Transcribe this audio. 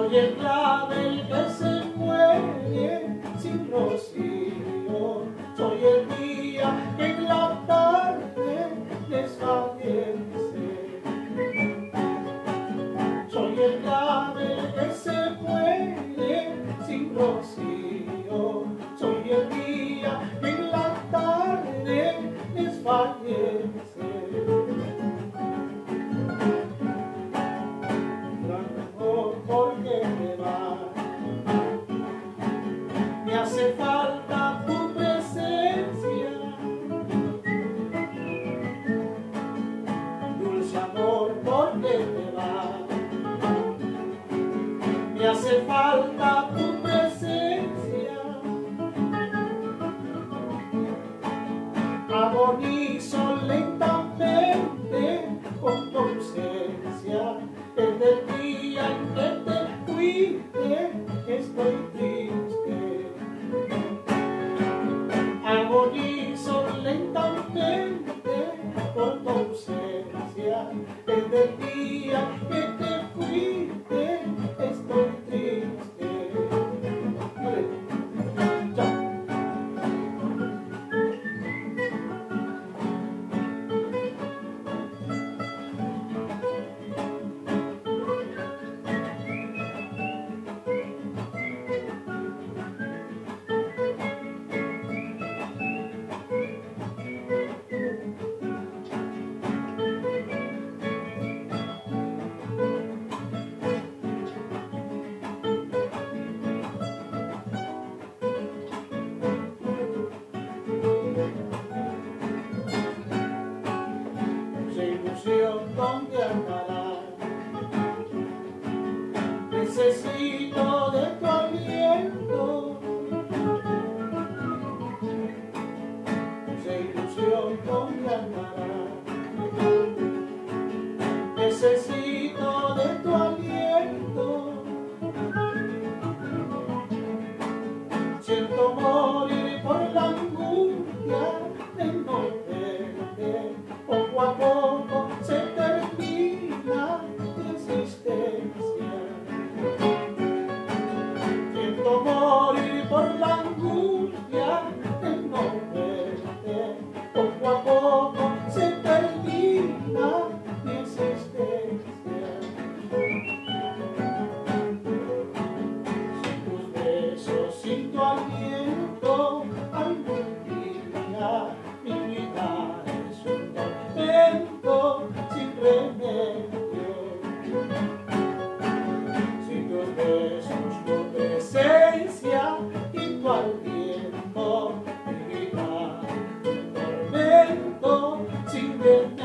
Soy el clavel que se muere sin rocío, soy el día que en la tarde desfallece. Soy el clavel que se muere sin rocío, soy el día que en la tarde desfallece. Porque te vas, me hace falta tu presencia, dulce amor, porque te vas, me hace falta tu presencia, agonizo lentamente con tu ausencia, desde el día en que te fuiste estoy triste, agonizo lentamente por tu ausencia, desde el día que te fuiste estoy triste. ¿Dónde andará? Necesito